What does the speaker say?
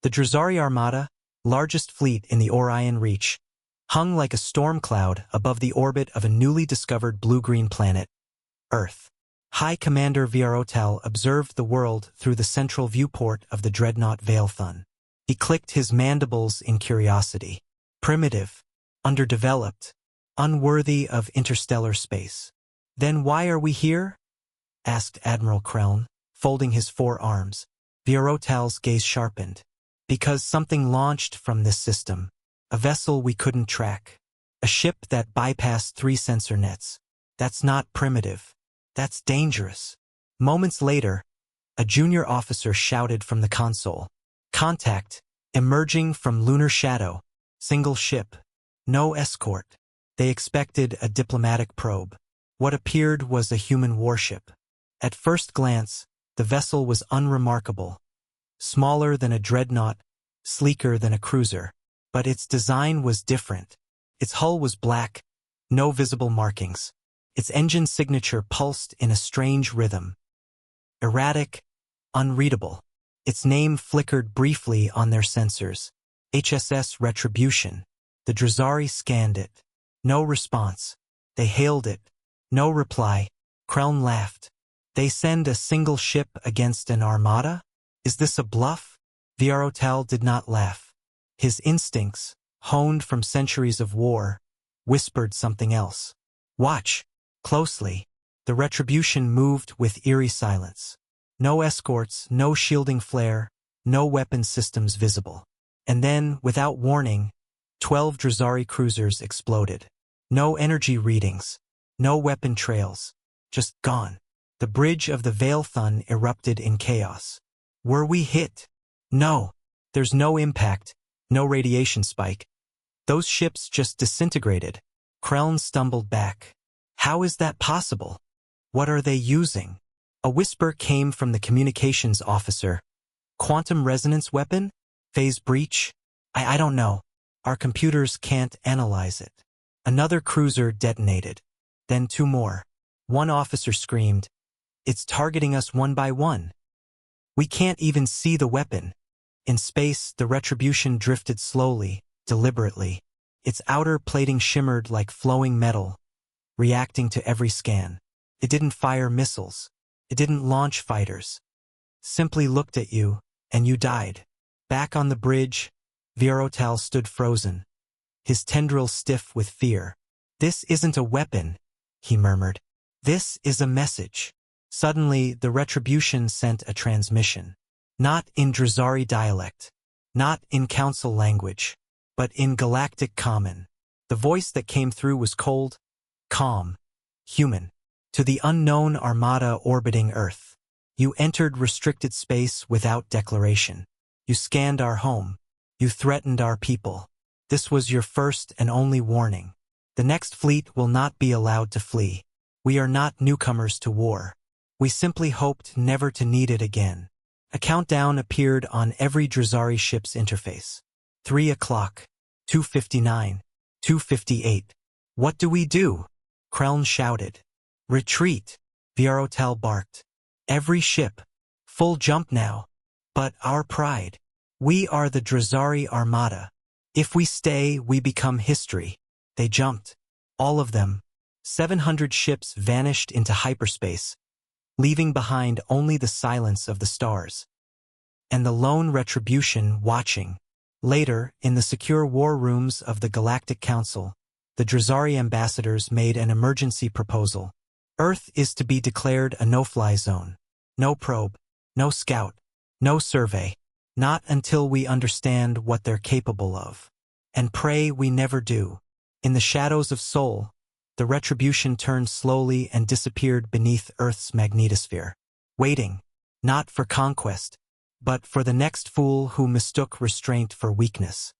The Drazari Armada, largest fleet in the Orion Reach, hung like a storm cloud above the orbit of a newly discovered blue-green planet, Earth. High Commander Viarotal observed the world through the central viewport of the dreadnought Veilthun. He clicked his mandibles in curiosity. Primitive, underdeveloped, unworthy of interstellar space. Then why are we here? Asked Admiral Kreln, folding his forearms. Viarotal's gaze sharpened. Because something launched from this system. A vessel we couldn't track. A ship that bypassed 3 sensor nets. That's not primitive. That's dangerous. Moments later, a junior officer shouted from the console. Contact, emerging from lunar shadow. Single ship. No escort. They expected a diplomatic probe. What appeared was a human warship. At first glance, the vessel was unremarkable. Smaller than a dreadnought, sleeker than a cruiser. But its design was different. Its hull was black, no visible markings. Its engine signature pulsed in a strange rhythm. Erratic, unreadable. Its name flickered briefly on their sensors. HSS Retribution. The Drazari scanned it. No response. They hailed it. No reply. Kreln laughed. They send a single ship against an armada? Is this a bluff? Viarotal did not laugh. His instincts, honed from centuries of war, whispered something else. Watch. Closely. The Retribution moved with eerie silence. No escorts, no shielding flare, no weapon systems visible. And then, without warning, 12 Drazari cruisers exploded. No energy readings, no weapon trails, just gone. The bridge of the Veilthun erupted in chaos. Were we hit? No. There's no impact, no radiation spike. Those ships just disintegrated. Kreln stumbled back. How is that possible? What are they using? A whisper came from the communications officer. Quantum resonance weapon? Phase breach? I don't know. Our computers can't analyze it. Another cruiser detonated. Then 2 more. One officer screamed, "It's targeting us one by one." We can't even see the weapon. In space, the Retribution drifted slowly, deliberately. Its outer plating shimmered like flowing metal, reacting to every scan. It didn't fire missiles. It didn't launch fighters. Simply looked at you, and you died. Back on the bridge, Viarotal stood frozen, his tendrils stiff with fear. "This isn't a weapon," he murmured. "This is a message." Suddenly, the Retribution sent a transmission. Not in Drazari dialect, not in council language, but in galactic common. The voice that came through was cold, calm, human. To the unknown armada orbiting Earth. You entered restricted space without declaration. You scanned our home. You threatened our people. This was your first and only warning. The next fleet will not be allowed to flee. We are not newcomers to war. We simply hoped never to need it again. A countdown appeared on every Drazari ship's interface. 3 o'clock, 2:59, 2:58. What do we do? Kreln shouted. Retreat, Viarotal barked. Every ship. Full jump now. But our pride. We are the Drazari Armada. If we stay, we become history. They jumped. All of them. 700 ships vanished into hyperspace, leaving behind only the silence of the stars. And the lone Retribution watching. Later, in the secure war rooms of the Galactic Council, the Drazari ambassadors made an emergency proposal. Earth is to be declared a no-fly zone. No probe, no scout, no survey. Not until we understand what they're capable of. And pray we never do. In the shadows of Sol, the Retribution turned slowly and disappeared beneath Earth's magnetosphere. Waiting, not for conquest, but for the next fool who mistook restraint for weakness.